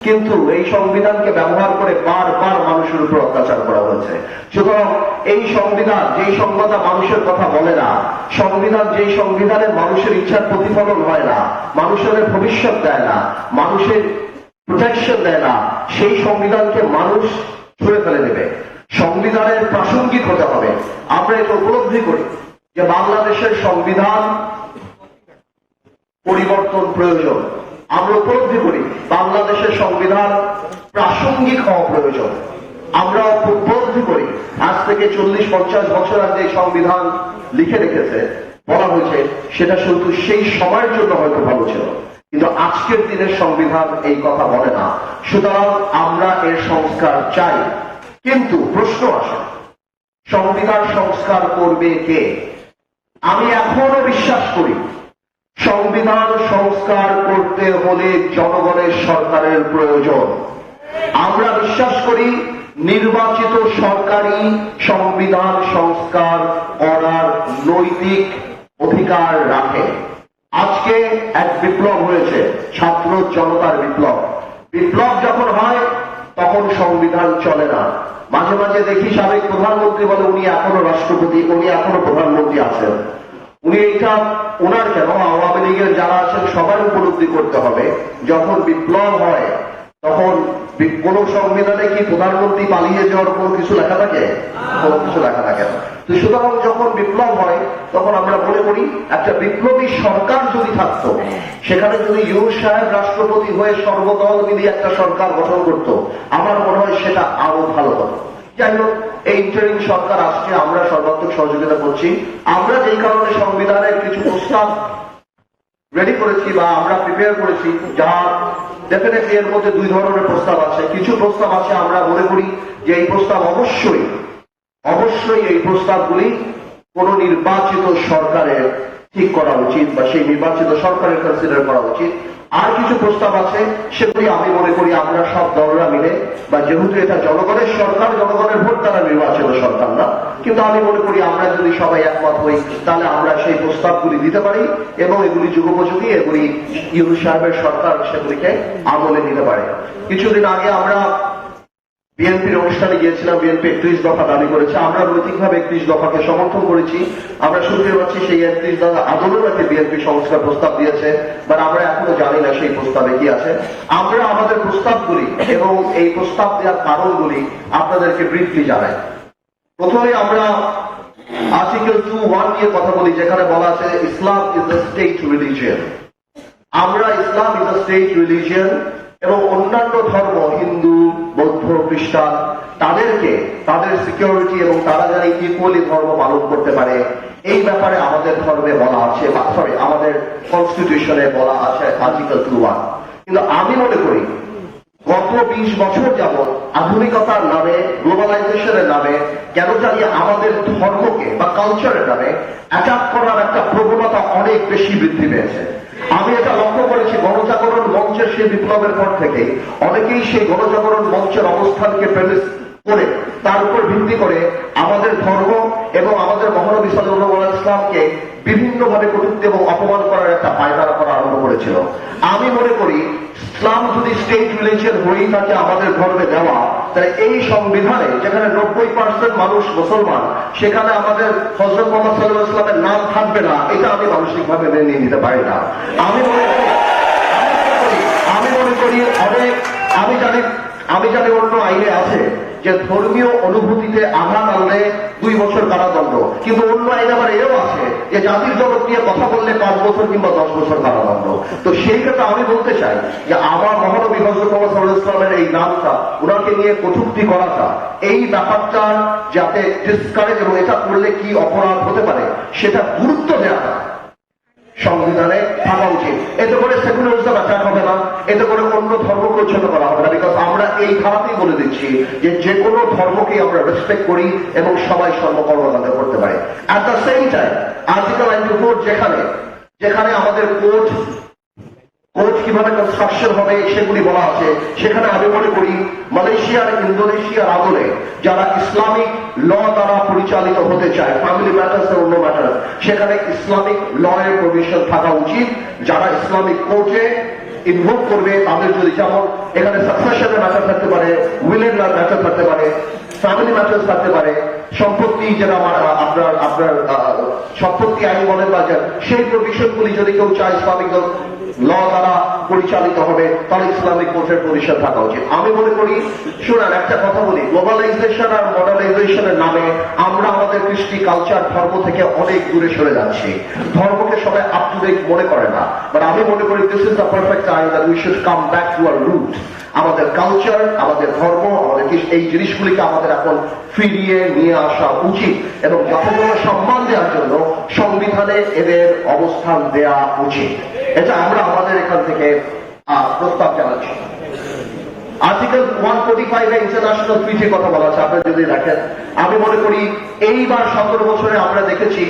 কিন্তু এই সংবিধানকে ব্যবহার করে বারবার মানুষের উপর অত্যাচার করা হয়েছে। সুতরাং এই সংবিধান যেই সংবিধান মানুষের কথা বলে না, সংবিধান যেই সংবিধানে মানুষের ইচ্ছার প্রতিফলন হয় না, মানুষের ভবিষ্যৎ দেয় না, মানুষের প্রোটেকশন দেয় না, সেই সংবিধানকে মানুষ ছুঁড়ে ফেলে দেবে। সংবিধানের প্রাসঙ্গিক হতে হবে। আমরা এটা উপলব্ধি করি যে বাংলাদেশের সংবিধান পরিবর্তন প্রয়োজন। আমরা উপলব্ধি করি বাংলাদেশের সংবিধান প্রাসঙ্গিক হওয়া প্রয়োজন। আমরা উপলব্ধি করি আজ থেকে 40-50 বছর আগে সংবিধান লিখে রেখেছে, বলা হয়েছে, সেটা শুধু সেই সময়ের জন্য হয়তো ভালো ছিল, কিন্তু আজকের দিনের সংবিধান এই কথা বলে না। সুতরাং আমরা এর সংস্কার চাই। কিন্তু প্রশ্ন আসে, সংবিধান সংস্কার করবে কে? আমি এখনো বিশ্বাস করি সংবিধান সংস্কার করতে হলে জনগণের সরকারের প্রয়োজন। আমরা বিশ্বাস করি নির্বাচিত সরকারই সংবিধান সংস্কার করার নৈতিক অধিকার রাখে। আজকে এক বিপ্লব হয়েছে, ছাত্র জনতার বিপ্লব। বিপ্লব যখন হয় তখন সংবিধান চলে না। মাঝে মাঝে দেখি সাবেক প্রধানমন্ত্রী বলে উনি এখনো রাষ্ট্রপতি, উনি এখনো প্রধানমন্ত্রী আছেন। উনি এটা ওনার কেন, আওয়ামী লীগের যারা আছেন সবার উপলব্ধি করতে হবে, যখন বিপ্লব হয় তখন কোন সংবিধানে কি প্রধানমন্ত্রী পালিয়ে যাওয়ার কোনো কিছু লেখা থাকে? কোনো কিছু লেখা থাকে না। তো সুতরাং যখন বিপ্লব হয় তখন আমরা মনে করি একটা বিপ্লবী সরকার যদি থাকতো, সেখানে যদি ইউনূস সাহেব রাষ্ট্রপতি হয়ে সর্বদল মিলিয়ে একটা সরকার গঠন করত, আমার মনে হয় সেটা আরো ভালো হতো। যাই হোক, এই ইন্টারিম সরকার আসছে, আমরা সর্বাত্মক সহযোগিতা করছি। আমরা যেই কারণে সংবিধানের কিছু প্রস্তাব রেডি করেছি বা আমরা প্রিপেয়ার করেছি, যা ডেফিনেটলি এর মধ্যে দুই ধরনের প্রস্তাব আছে। কিছু প্রস্তাব আছে আমরা মনে করি যে এই প্রস্তাব অবশ্যই এই প্রস্তাবগুলি কোন নির্বাচিত সরকারের ঠিক করা উচিত বা সেই নির্বাচিত সরকারের কনসিডার করা উচিত। আর কিছু প্রস্তাব আছে সেগুলি আমি মনে করি আমরা সব দলরা মিলে, বা যেহেতু এটা জনগণের সরকার, জনগণের ভোট দ্বারা নির্বাচিত সরকার না, কিন্তু আমি মনে করি আমরা যদি সবাই একমত হই তাহলে আমরা সেই প্রস্তাবগুলি দিতে পারি এবং এগুলি যুগোপযোগী, এগুলি ইউনূস সাহেবের সরকার সেগুলিকে আমলে নিতে পারে। কিছুদিন আগে আমরা বিএনপির অনুষ্ঠানে গিয়েছিলাম। বিএনপি 31 দফা দাবি করেছে, আমরা নৈতিকভাবে 31 দফাকে সমর্থন করেছি। আমরা শুনতে পাচ্ছি সেই 31 দফা আদৌও নাকি বিএনপি সংস্কার প্রস্তাব দিয়েছে, বাট আমরা এখনো জানি না সেই প্রস্তাবে কি আছে। আমরা আমাদের প্রস্তাবগুলি এবং এই প্রস্তাব দেওয়ার কারণগুলি আপনাদেরকে ব্রিফলি জানাই। প্রথমে আমরা আর্টিকেল 2(1) নিয়ে কথা বলি, যেখানে বলা আছে ইসলাম ইজ দ্য স্টেট রিলিজিয়ন। আমরা ইসলাম ইজ দ্য স্টেট রিলিজিয়ন এবং অন্যান্য ধর্ম, হিন্দু, বৌদ্ধ, খ্রিস্টান, তাদেরকে তাদের সিকিউরিটি এবং তারা যেন ইকুয়ালি ধর্ম পালন করতে পারে, এই ব্যাপারে আমাদের ধর্মে বলা আছে, আমাদের কনস্টিটিউশনে বলা আছে আর্টিকেল 2(1). কিন্তু আমি মনে করি গত 20 বছর যাবৎ আধুনিকতার নামে, গ্লোবালাইজেশনের নামে কেন জানি আমাদের ধর্মকে বা কালচারের নামে অ্যাটাক করার একটা প্রবণতা অনেক বেশি বৃদ্ধি পেয়েছে। আমি এটা লক্ষ্য করেছি গণজাগরণ মঞ্চের সেই বিপ্লবের পর থেকে অনেকেই সেই গণজাগরণ মঞ্চের অবস্থানকে প্রেমিস করে তার উপর ভিত্তি করে আমাদের ধর্ম এবং আমাদের মহানবী সাল্লাল্লাহু আলাইহি ওয়াসাল্লামকে বিভিন্নভাবে কটূক্তি এবং অপমান করার একটা পায়তারা করা আরম্ভ করেছিল। আমি মনে করি ইসলাম যদি স্টেট রিলিজিয়ন হয়েই থাকে আমাদের ধর্মে দেওয়া, তাহলে এই সংবিধানে যেখানে 90% মানুষ মুসলমান, সেখানে আমাদের হযরত মুহাম্মদ সাল্লাল্লাহু আলাইহি ওয়াসাল্লামের নাম থাকবে না, এটা আমি মানসিকভাবে মেনে নিতে পারি না। আমি মনে করি আমি জানি অন্য আইনে আছে যে ধর্মীয় অনুভূতিতে আঘাত আনলে 2 বছর কারাদণ্ড, কিন্তু অন্য আইনে আবার এও আছে যে জাতির জগৎ নিয়ে কথা বললে 5 বছর কিংবা 10 বছর কারাদণ্ড। তো সেই ক্ষেত্রে আমি বলতে চাই যে আমার মহানবী হযরত মুহাম্মদ সাল্লাল্লাহু আলাইহি ওয়াসাল্লামের এই নামটা, ওনাকে নিয়ে কটূক্তি করাটা, এই ব্যাপারটা যাতে ডিসকারেজ এবং এটা করলে কি অপরাধ হতে পারে সেটা গুরুত্ব দেওয়া সংবিধানে থাকা উচিত। এতে করে সেকুলারিজম অ্যাটাক হবে না, এতে করে অন্য ধর্মকে উচ্ছেদ করা হবে না। বিকজ আমরা এই ধারাতেই বলে দিচ্ছি যে কোনো ধর্মকে আমরা রেসপেক্ট করি এবং সবাই সর্বকর্মকাণ্ড করতে পারে। At the same time article 94 যেখানে আমাদের কোর্ট কিভাবে কনস্ট্রাকশন হবে সেগুলি বলা আছে, সেখানে আমি মনে করি মালয়েশিয়ার, ইন্দোনেশিয়ার আদলে যারা ইসলামিক ল দ্বারা পরিচালিত হতে চায়, ফ্যামিলি ম্যাটার্স এবং অন্য ম্যাটার্স, সেখানে ইসলামিক ল এর প্রভিশন থাকা উচিত। যারা ইসলামিক কোর্টে ইনভোক করবে, তাদের যদি যেমন এখানে সাকসেশনের ম্যাটার থাকতে পারে, উইলের ম্যাটার থাকতে পারে, ফ্যামিলি ম্যাটার্স থাকতে পারে, সম্পত্তি যেটা আপনার আপনার সম্পত্তি আইন বলেন বা সেই বিষয়গুলি যদি কেউ চায় ইসলামিক ল দ্বারা পরিচালিত হবে, তাহলে ইসলামিক কোর্টের পরিষদ থাকা উচিত। আমি মনে করি, শুনেন একটা কথা বলি, গ্লোবালাইজেশন আর মডার্নাইজেশনের নামে আমরা আমাদের কৃষ্টি কালচার ধর্ম থেকে অনেক দূরে সরে যাচ্ছি। ধর্মকে সবাই আপ টু ডেট মনে করে না, বাট আমি মনে করি this is the perfect time that we should come back to our root. আমাদের কালচার, আমাদের ধর্ম, আমাদের এই জিনিসগুলিকে আমাদের এখন ফিরিয়ে নিয়ে আসা উচিত এবং যথাযথ সম্মান দেওয়ার জন্য সংবিধানে এদের অবস্থান দেওয়া উচিত। এটা আমরা আমাদের এখান থেকে প্রস্তাব জানাচ্ছি। আর্টিকেল 145 ইন্টারন্যাশনাল ট্রিটির কথা বলা আছে, আপনারা যদি দেখেন, আমি মনে করি এইবার 17 বছরে আমরা দেখেছি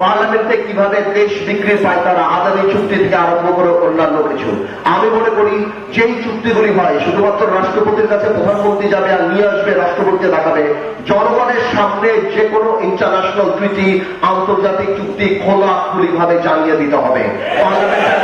পার্লামেন্টে কিভাবে দেশ বিক্রির পায়তারা, আদানি চুক্তি থেকে আরম্ভ করে অন্যান্য কিছু। আমি মনে করি যেই চুক্তিগুলি হয় শুধুমাত্র রাষ্ট্রপতির কাছে প্রধানমন্ত্রী যাবে আর নিয়ে আসবে, রাষ্ট্রপতিকে দেখাবে, জনগণের সামনে যে কোনো ইন্টারন্যাশনাল ট্রিটি, আন্তর্জাতিক চুক্তি খোলাখুলি ভাবে জানিয়ে দিতে হবে। পার্লামেন্টের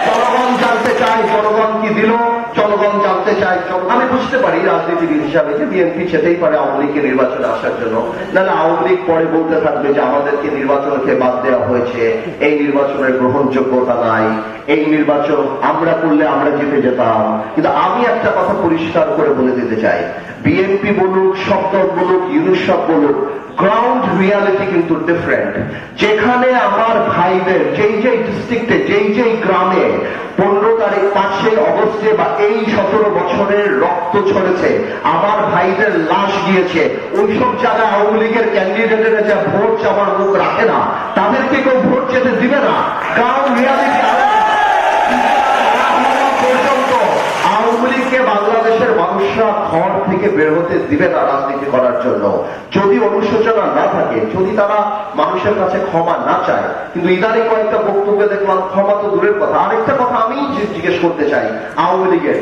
জনগণ জানতে চায় জনগণ কি দিল, জনগণ জানতে চায়। আমি বুঝতে পারি রাজনীতিবিদ হিসাবে যে বিএনপি চেতেই পারে আওয়ামী লীগকে নির্বাচনে আসার জন্য, নাহলে আওয়ামী লীগ পরে বলতে থাকবে যে আমাদেরকে নির্বাচনকে বাদ দেওয়া হয়েছে, এই নির্বাচনের গ্রহণযোগ্যতা নাই, এই নির্বাচন আমরা করলে আমরা জিতে যেতাম। কিন্তু আমি একটা কথা পরিষ্কার করে বলে দিতে চাই, বিএনপি বলুক, শব্দ বলুক, ইউনুস বলুক, গ্রাউন্ড রিয়ালিটি কিন্তু ডিফারেন্ট। যেখানে আমার ভাইদের যেই যেই ডিস্ট্রিক্টে, যেই গ্রামে 15 তারিখ 5 অগস্টে বা এই 17 বছরের রক্ত ছড়েছে, আমার ভাইদের লাশ গিয়েছে, ওইসব জায়গায় আওয়ামী লীগের ক্যান্ডিডেটের যা ভোট চাওয়ার মুখ রাখে না, তাদেরকে কেউ ভোট যেতে দিবে না। গ্রাউন্ড রিয়ালিটি পর্যন্ত আওয়ামী লীগকে বাংলাদেশের মানুষরা ঘর থেকে বের হতে দিবে না রাজনীতি করার জন্য। যদি অনুশোচনা না থাকে, যদি তারা মানুষের কাছে ক্ষমা না চায়। কিন্তু ইদানিং কয়েকটা বক্তব্যে দেখলাম ক্ষমা তো দূরের কথা। আরেকটা কথা আমি জিজ্ঞেস করতে চাই আওয়ামী লীগের,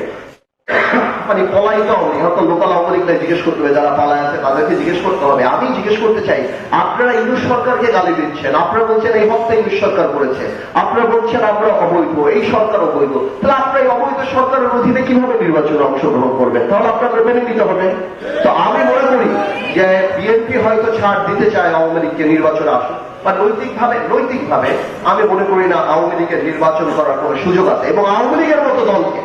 মানে পলায়িত আওয়ামী লীগ, হয়তো লোকাল আওয়ামী লীগ জিজ্ঞেস করতে হবে, যারা পালায় আছে তাদেরকে জিজ্ঞেস করতে হবে। আমি জিজ্ঞেস করতে চাই, আপনারা ইউনুস সরকারকে গালি দিচ্ছেন, আপনারা বলছেন এই হত্যা ইউনুস সরকার করেছে, আপনারা বলছেন আমরা অবৈধ, এই সরকার অবৈধ, তাহলে আপনারা এই অবৈধ সরকারের অধীনে কিভাবে নির্বাচনে অংশগ্রহণ করবেন? তাহলে আপনাদের মেনে নিতে হবে। তো আমি মনে করি যে বিএনপি হয়তো ছাড় দিতে চায় আওয়ামী লীগকে নির্বাচনে আসুন, বা নৈতিকভাবে আমি মনে করি না আওয়ামী লীগের নির্বাচন করার কোন সুযোগ আছে। এবং আওয়ামী লীগের মতো দলকে,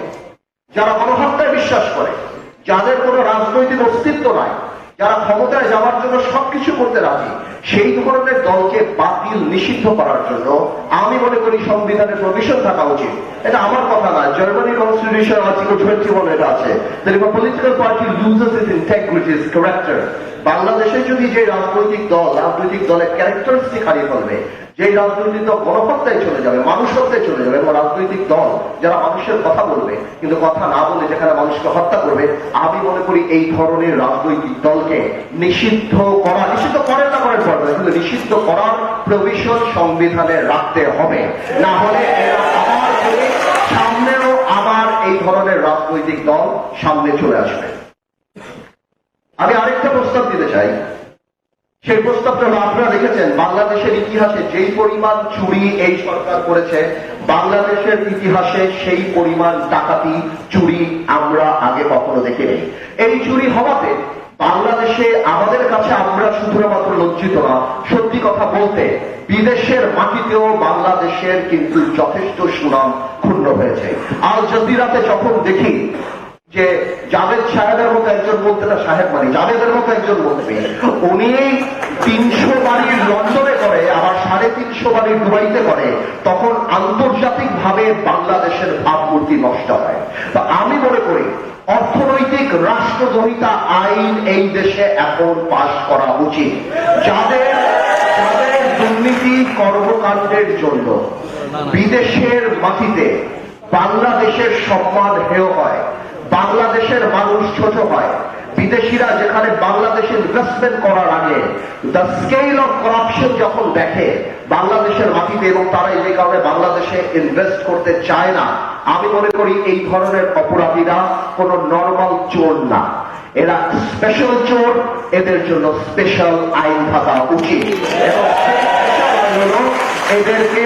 যারা গণহত্যায় বিশ্বাস করে, যাদের কোনো রাজনৈতিক অস্তিত্ব নাই, যারা ক্ষমতায় যাওয়ার জন্য সবকিছু করতে রাজি, সেই ধরনের দলকে বাতিল নিষিদ্ধ করার জন্য আমি মনে করি সংবিধানের প্রভিশন থাকা উচিত। এটা আমার কথা না, জার্মানি কনস্টিটিউশন আর্টিকেল 21 এটা আছে, that if a political party loses its integrity, its character, বাংলাদেশে যদি যে রাজনৈতিক দলের ক্যারেক্টারিস্টিক হারিয়ে ফেলবে, যে রাজনৈতিক দল গণহত্যায় চলে যাবে, মানুষ হত্যায় চলে যাবে, এবং রাজনৈতিক দল যারা মানুষের কথা বলবে কিন্তু কথা না বলে যেখানে মানুষকে হত্যা করবে, আমি মনে করি এই ধরনের রাজনৈতিক দলকে নিষিদ্ধ করেন না করেন পারবে, কিন্তু নিষিদ্ধ করার প্রভিশন সংবিধানে রাখতে হবে। না হলে সামনেও আবার এই ধরনের রাজনৈতিক দল সামনে চলে আসবে। আমি আরেকটা প্রস্তাব দিতে চাই, সেই প্রস্তাবটা হলো, আপনারা দেখেছেন বাংলাদেশের ইতিহাসে যেই পরিমাণ চুরি এই সরকার করেছে, বাংলাদেশের ইতিহাসে সেই পরিমাণ ডাকাতি, চুরি আমরা আগে কখনো দেখিনি। এই চুরি হওয়াতে বাংলাদেশে আমাদের কাছে আমরা শুধুমাত্র লজ্জিত না, সত্যি কথা বলতে বিদেশের মাটিতেও বাংলাদেশের কিন্তু যথেষ্ট সুনাম ক্ষুণ্ণ হয়েছে। আল জাজিরাতে যখন দেখি যে জাভেদ সাহেবের মতো একজন মন্ত্রী, না সাহেব মানে জাভেদের মতো একজন মন্ত্রী, উনি 300 বাড়ির লন্ডনে করে, আবার 350 বাড়ির দুবাইতে করে, তখন আন্তর্জাতিক ভাবে বাংলাদেশের ভাবমূর্তি নষ্ট হয়। তো আমি মনে করি অর্থনৈতিক রাষ্ট্রদ্রোহিতা আইন এই দেশে এখন পাশ করা উচিত। যাদের দুর্নীতি কর্মকাণ্ডের জন্য বিদেশের মাটিতে বাংলাদেশের সম্মান হেয় হয়, বাংলাদেশের মানুষ ছোট হয়, বিদেশিরা যেখানে বাংলাদেশে ইনভেস্টমেন্ট করার আগে দ্য স্কেল অফ করাপশন যখন দেখে বাংলাদেশের মাটিতে, এবং তারা এই কারণে বাংলাদেশে ইনভেস্ট করতে চায় না, আমি মনে করি এই ধরনের অপরাধীরা কোন নর্মাল চোর না, এরা স্পেশাল চোর, এদের জন্য স্পেশাল আইন থাকা উচিত। এবং এদেরকে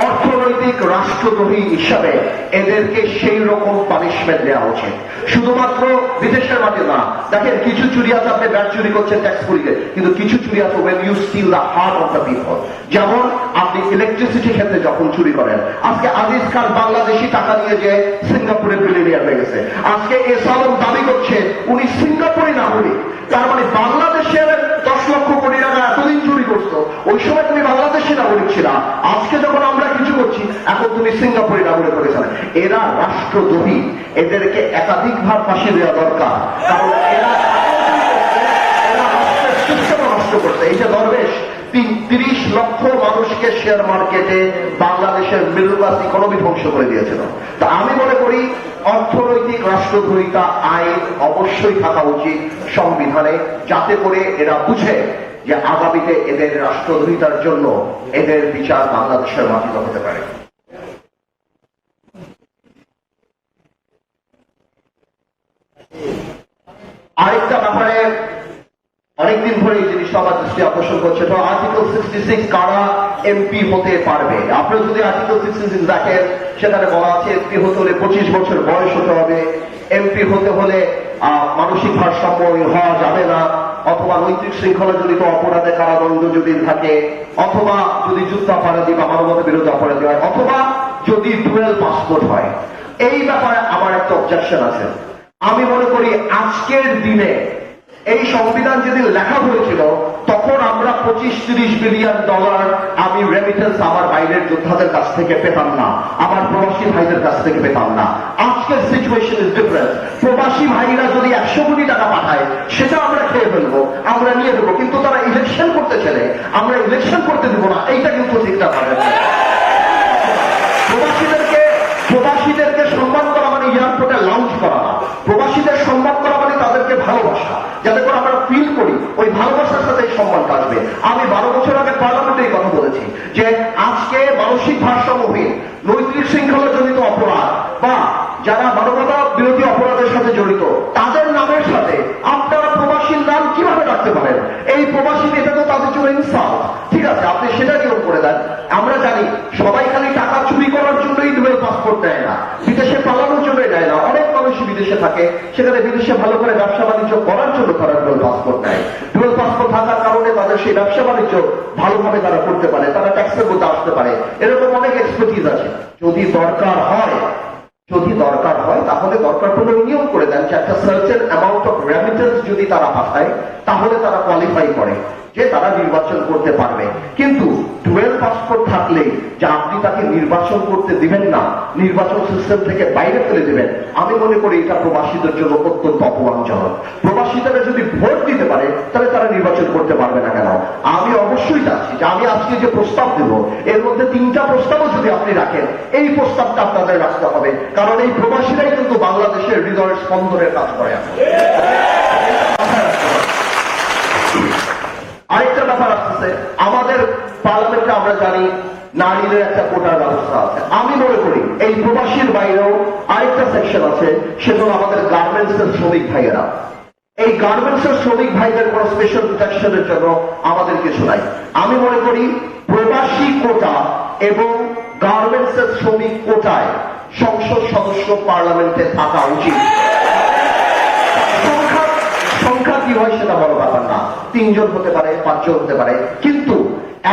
অর্থনৈতিক রাষ্ট্রদ্রোহী হিসাবে এদেরকে সেই রকম পানিশমেন্ট দেওয়া উচিত। শুধুমাত্র বিদেশের মাঠে না, দেখেন কিছু চুরি আছে আপনি ব্যাট চুরি করছেন ট্যাক্স করিয়ে, কিন্তু কিছু চুরি আছে when you steal the heart of the people। যেমন আপনি ইলেকট্রিসিটি ক্ষেত্রে যখন চুরি করেন, আজকে আজিজ খান বাংলাদেশি টাকা নিয়ে যে সিঙ্গাপুরে বিলিয়নিয়ার হয়ে গেছে, আজকে এস আলম দাবি করছে উনি সিঙ্গাপুরে নাগরিক। তার মানে বাংলাদেশের 10 লক্ষ কোটি টাকা এতদিন চুরি করছো, ওই সময় তুমি বাংলাদেশি নাগরিক ছিল, আজকে যখন আমরা কিছু করছি এখন তুমি সিঙ্গাপুরে নাগরিক করেছেন। এরা রাষ্ট্রদ্রোহী, এদেরকে একাধিকবার ফাঁসি দেওয়া দরকার, কারণ এরা রাষ্ট্রের সিস্টেম নষ্ট করছে। এই যে দরবেশ 30 লক্ষ মানুষকে শেয়ার মার্কেটে বাংলাদেশের মিডল ক্লাস ইকোনমি ধ্বংস করে দিয়েছিল। তা আমি মনে করি অর্থনৈতিক রাষ্ট্রদ্রোহিতা আইন অবশ্যই থাকা উচিত সংবিধানে, যাতে করে এরা বুঝে যে আগামীতে এদের রাষ্ট্রদ্রোহিতার জন্য এদের বিচার বাংলাদেশের মাটিতে হতে পারে। আরেকটা ব্যাপারে অনেকদিন ধরে এই জিনিসটা আমার দৃষ্টি আকর্ষণ করছে, তো আর্টিকেল 66 কারা এমপি হতে পারবে। আপনি যদি আর্টিকেল 66 দেখেন, সেখানে বলা আছে এমপি হতে হলে 25 বছর বয়স হতে হবে, এমপি হতে হলে মানসিক ভারসাম্য হওয়া যাবে না, অথবা নৈতিক শৃঙ্খলা জনিত অপরাধে কারাদণ্ড যদি থাকে, অথবা যদি যুদ্ধাপরাধী বা মানবতা বিরোধী অপরাধী হয়, অথবা যদি ডুয়েল পাসপোর্ট হয়। এই ব্যাপারে আমার একটা অবজেকশন আছে। আমি মনে করি আজকের দিনে এই সংবিধান যেদিন লেখা হয়েছিল তখন আমরা 25-30 বিলিয়ন ডলার আমি রেমিটেন্স আমার বাইরের যোদ্ধাদের কাছ থেকে পেতাম না, আমার প্রবাসী ভাইদের কাছ থেকে পেতাম না। আজকের সিচুয়েশন ইজ ডিফারেন্ট। প্রবাসী ভাইরা যদি 100 কোটি টাকা পাঠায় সেটা আমরা খেয়ে ফেলবো, আমরা নিয়ে দেবো, কিন্তু তারা ইলেকশন করতে চাইলে আমরা ইলেকশন করতে দেবো না, এইটা কিন্তু ঠিকঠাক হবে না। প্রবাসীদেরকে সম্মান করা মানে এয়ারপোর্টে লঞ্চ করা না, প্রবাসীদের সম্মান করা মানে তাদেরকে ভালোবাসা, যাতে করে আমরা ফিল করি ওই ভালোবাসার সাথে সম্মানটা আসবে। আমি 12 বছর আগে পার্লামেন্টে এই কথা বলেছি যে আজকে মানসিক ভারসাম্যহীন, নৈতিক শৃঙ্খলা জনিত অপরাধ বা যারা মানবতা বিরোধী অপরাধের সাথে জড়িত তাদের নামের সাথে আপনারা প্রবাসীর নাম কিভাবে রাখতে পারেন? এই প্রবাসী, এটা তো তাদের জন্য ইনসাল্ট। ঠিক আছে, আপনি সেটা নিয়ম করে দেন। আমরা জানি সবাই খালি টাকা চুরি করার জন্যই ডুয়েল পাসপোর্ট দেয় না, বিদেশে পালানোর জন্য দেয় না। অনেক মানুষই বিদেশে থাকে, সেখানে বিদেশে ভালো করে ব্যবসা বাণিজ্য করার জন্য তারা ডুয়েল পাসপোর্ট নেয়। ডুয়েল পাসপোর্ট থাকার কারণে তাদের সেই ব্যবসা বাণিজ্য ভালোভাবে তারা করতে পারে, তারা ট্যাক্সের মধ্যে আসতে পারে, এরকম অনেক এক্সপার্টিজ আছে। যদি দরকার হয় তাহলে দরকার পড়লে নিয়ম করে দেন যে একটা সার্টেন অ্যামাউন্ট অফ রেমিটেন্স যদি তারা পাঠায় তাহলে তারা কোয়ালিফাই করে যে তারা নির্বাচন করতে পারবে। কিন্তু ডুয়েল পাসপোর্ট থাকলেই যে আপনি তাকে নির্বাচন করতে দিবেন না, নির্বাচন সিস্টেম থেকে বাইরে ফেলে দিবেন, আমি মনে করি এটা প্রবাসীদের জন্য অত্যন্ত অপমানজনক। প্রবাসীরা যদি ভোট দিতে পারে তাহলে তারা নির্বাচন করতে পারবে না কেন? আমি অবশ্যই চাচ্ছি যে আমি আজকে যে প্রস্তাব দেব এর মধ্যে 3টা প্রস্তাবও যদি আপনি রাখেন, এই প্রস্তাবটা আপনাদের রাখতে হবে, কারণ এই প্রবাসীরাই কিন্তু বাংলাদেশের হৃদয়ের স্পন্দনের কাজ করে। আরেকটা ব্যাপার আসছে, আমাদের পার্লামেন্টে আমরা জানি নারীদের একটা কোটার ব্যবস্থা আছে। আমি মনে করি এই প্রবাসীর বাইরেও আরেকটা সেকশন আছে, সেটা আমাদের গার্মেন্টস এর শ্রমিক ভাইয়েরা। এই গার্মেন্টস এর শ্রমিক ভাইদের কোন স্পেশাল প্রোটেকশনের জন্য আমাদের কিছু নাই। আমি মনে করি প্রবাসী কোটা এবং গার্মেন্টস এর শ্রমিক কোটায় সংসদ সদস্য পার্লামেন্টে থাকা উচিত। সংখ্যা কি হয় সেটা বড় ব্যাপার না, 3 জন হতে পারে, 5 জন হতে পারে, কিন্তু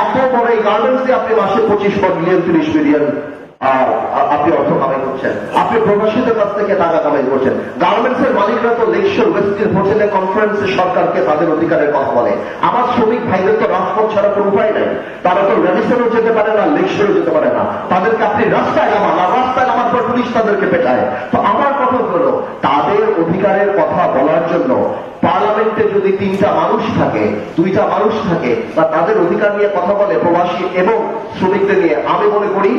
এত বড় এই গার্মেন্টস দিয়ে আপনি মাসে 25 মিলিয়ন 30 মিলিয়ন আপনি অর্থ কামাই করছেন, আপনি প্রবাসীদের কাছ থেকে টাকা কামাই করছেন। গার্মেন্টস এর মালিকরা তো লেকশোর ওয়েস্টের হোটেলে কনফারেন্সে সরকারকে তাদের অধিকারের কথা বলে। আমার শ্রমিক ভাইদের তো রাজপথ ছাড়া কোনো উপায় নাই, তারা তো রেডিসনও যেতে পারে না, লেকশোরও যেতে পারে না, তাদেরকে আপনি রাস্তায় নামান, আর রাস্তায় নামার পর পুলিশ তাদেরকে পেটায়। তো আমার কথা হলো তাদের অধিকারের কথা বলার জন্য পার্লামেন্টে যদি 3টা মানুষ থাকে, 2টা মানুষ থাকে বা তাদের অধিকার নিয়ে কথা বলে প্রবাসী এবং শ্রমিকদের নিয়ে, আমি মনে করি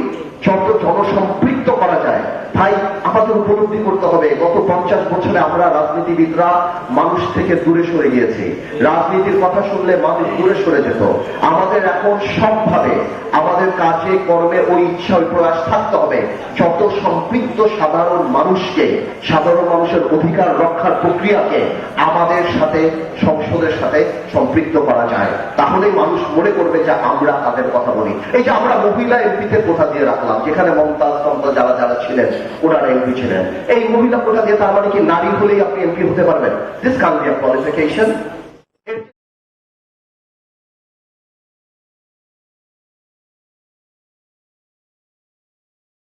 যত জনসম্পৃক্ত করা যায় ভাই আমাদের উপলব্ধি করতে হবে, গত 50 বছরে আমরা রাজনীতিবিদরা মানুষ থেকে দূরে সরে গিয়েছি। রাজনীতির কথা শুনলে মানুষ দূরে সরে যেত। আমাদের এখন সবভাবে আমাদের কাজে কর্মে ওই ইচ্ছা ওই প্রয়াস থাকতে হবে যত সম্পৃক্ত সাধারণ মানুষকে, সাধারণ মানুষের অধিকার রক্ষার প্রক্রিয়াকে আমাদের সাথে, সংসদের সাথে সম্পৃক্ত করা যায়। তাহলেই মানুষ মনে করবে যে আমরা তাদের কথা বলি। এই যে আমরা মহিলা এমপিতে কোঠা দিয়ে রাখলাম, যেখানে মমতাজ যারা যারা ছিলেন ওনারা এমপি ছিলেন, এই মহিলা কোঠা দিয়ে তার মানে কি নারী হলেই আপনি এমপি হতে পারবেন? This can be a qualification.